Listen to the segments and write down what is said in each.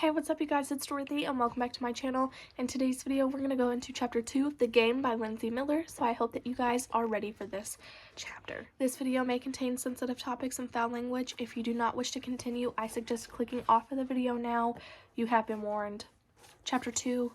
Hey, what's up you guys, it's Dorothy and welcome back to my channel. In today's video, we're going to go into chapter 2 of The Game by Lindsay Miller, so I hope that you guys are ready for this chapter. This video may contain sensitive topics and foul language. If you do not wish to continue, I suggest clicking off of the video now. You have been warned. Chapter 2.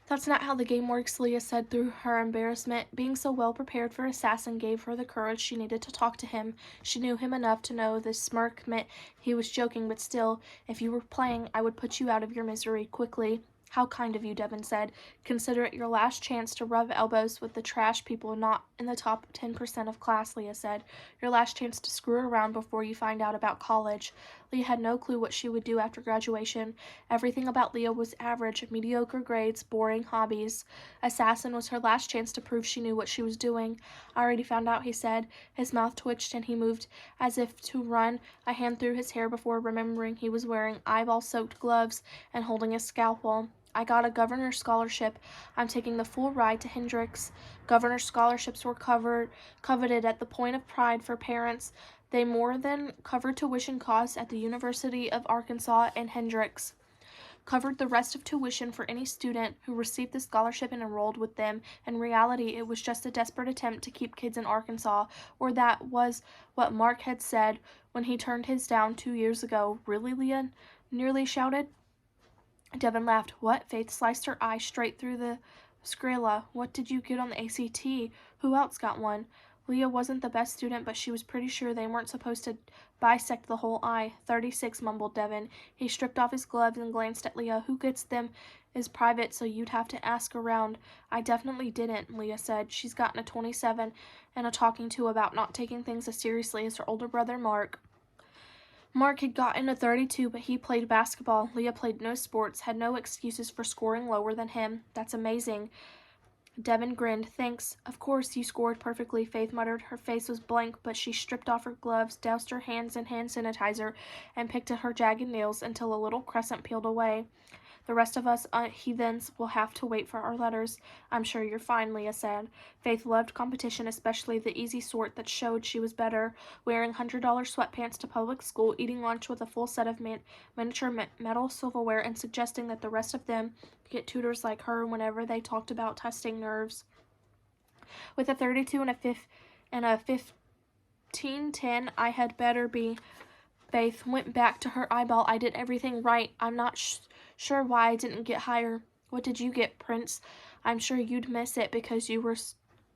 That's not how the game works, Leah said through her embarrassment. Being so well prepared for Assassin gave her the courage she needed to talk to him. She knew him enough to know this smirk meant he was joking, but still, if you were playing, I would put you out of your misery quickly. How kind of you, Devin said. Consider it your last chance to rub elbows with the trash people not in the top 10% of class, Leah said. Your last chance to screw around before you find out about college. Leah had no clue what she would do after graduation. Everything about Leah was average, mediocre grades, boring hobbies. Assassin was her last chance to prove she knew what she was doing. I already found out, he said. His mouth twitched and he moved as if to run a hand through his hair before remembering he was wearing eyeball-soaked gloves and holding a scalpel. I got a governor's scholarship. I'm taking the full ride to Hendrix. Governor's scholarships were coveted at the point of pride for parents. They more than covered tuition costs at the University of Arkansas and Hendrix. Covered the rest of tuition for any student who received the scholarship and enrolled with them. In reality, it was just a desperate attempt to keep kids in Arkansas, or that was what Mark had said when he turned his down 2 years ago. Really, Leah nearly shouted. Devin laughed. What? Faith sliced her eye straight through the scrella. What did you get on the ACT? Who else got one? Leah wasn't the best student, but she was pretty sure they weren't supposed to bisect the whole eye. 36, mumbled Devin. He stripped off his gloves and glanced at Leah. Who gets them is private, so you'd have to ask around. I definitely didn't, Leah said. She's gotten a 27 and a talking to about not taking things as seriously as her older brother, Mark. Mark had gotten a 32, but he played basketball. Leah played no sports, had no excuses for scoring lower than him. That's amazing. Devin grinned. Thanks. Of course, you scored perfectly, Faith muttered. Her face was blank, but she stripped off her gloves, doused her hands in hand sanitizer, and picked at her jagged nails until a little crescent peeled away. The rest of us heathens will have to wait for our letters. I'm sure you're fine, Leah said. Faith loved competition, especially the easy sort that showed she was better. Wearing $100 sweatpants to public school, eating lunch with a full set of miniature metal silverware, and suggesting that the rest of them get tutors like her whenever they talked about testing nerves. With a 32 and a 1510, I had better be. Faith went back to her eyeball. I did everything right. I'm not sure why I didn't get higher. What did you get, Prince? I'm sure you'd miss it because you were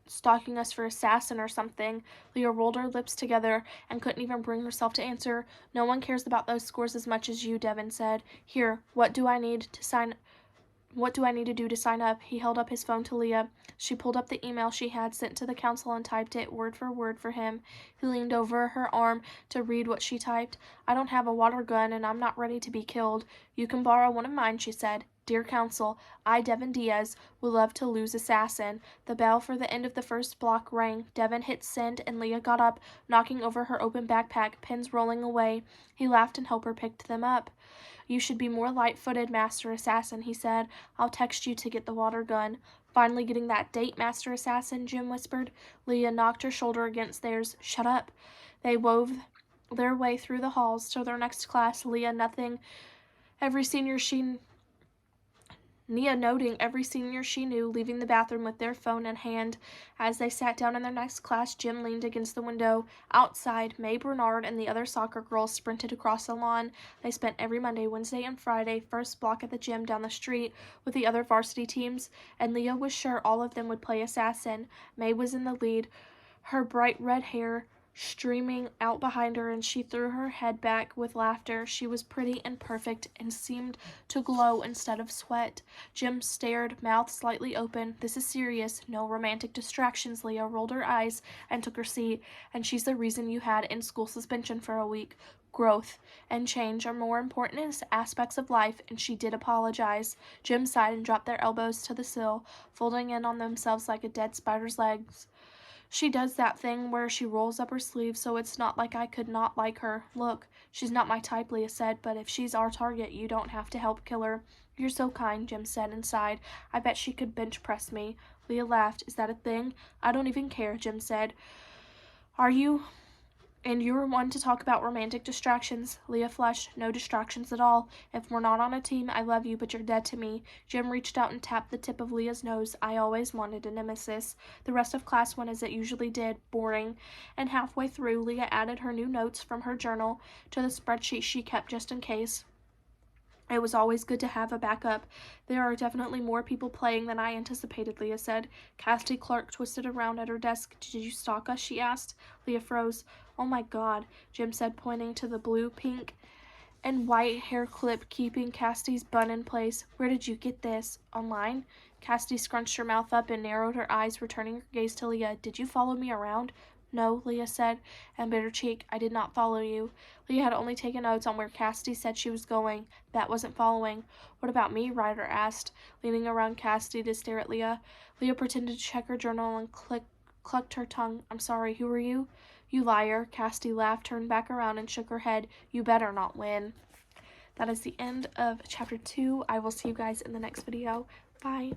stalking us for Assassin or something. Leah rolled her lips together and couldn't even bring herself to answer. No one cares about those scores as much as you, Devin said. Here, what do I need to do to sign up? He held up his phone to Leah. She pulled up the email she had sent to the council and typed it word for word for him. He leaned over her arm to read what she typed. I don't have a water gun and I'm not ready to be killed. You can borrow one of mine, she said. Dear Council, I, Devin Diaz, would love to lose Assassin. The bell for the end of the first block rang. Devin hit send and Leah got up, knocking over her open backpack, pins rolling away. He laughed and helped her pick them up. You should be more light-footed, Master Assassin, he said. I'll text you to get the water gun. Finally getting that date, Master Assassin, Jim whispered. Leah knocked her shoulder against theirs. Shut up. They wove their way through the halls to their next class. Leah noting every senior she knew, leaving the bathroom with their phone in hand. As they sat down in their next class, Jim leaned against the window. Outside, May Bernard and the other soccer girls sprinted across the lawn. They spent every Monday, Wednesday, and Friday first block at the gym down the street with the other varsity teams, and Leah was sure all of them would play Assassin. May was in the lead, her bright red hair streaming out behind her, and she threw her head back with laughter. She was pretty and perfect and seemed to glow instead of sweat. Jim stared, mouth slightly open. This is serious. No romantic distractions. Leah rolled her eyes and took her seat. And she's the reason you had in-school suspension for a week. Growth and change are more important aspects of life, and she did apologize. Jim sighed and dropped their elbows to the sill, folding in on themselves like a dead spider's legs. She does that thing where she rolls up her sleeves, so it's not like I could not like her. Look, she's not my type, Leah said, but if she's our target, you don't have to help kill her. You're so kind, Jim said and sighed. I bet she could bench press me. Leah laughed. Is that a thing? I don't even care, Jim said. Are you And you're one to talk about romantic distractions. Leah flushed. No distractions at all. If we're not on a team, I love you, but you're dead to me. Jim reached out and tapped the tip of Leah's nose. I always wanted a nemesis. The rest of class went as it usually did, boring. And halfway through, Leah added her new notes from her journal to the spreadsheet she kept just in case. It was always good to have a backup. There are definitely more people playing than I anticipated, Leah said. Cassidy Clark twisted around at her desk. Did you stalk us? She asked. Leah froze. Oh my God, Jim said, pointing to the blue, pink, and white hair clip keeping Cassidy's bun in place. Where did you get this? Online? Cassidy scrunched her mouth up and narrowed her eyes, returning her gaze to Leah. Did you follow me around? No, Leah said, and bit her cheek. I did not follow you. Leah had only taken notes on where Cassidy said she was going. That wasn't following. What about me? Ryder asked, leaning around Cassidy to stare at Leah. Leah pretended to check her journal and clucked her tongue. I'm sorry, who are you? You liar. Cassidy laughed, turned back around, and shook her head. You better not win. That is the end of chapter 2. I will see you guys in the next video. Bye.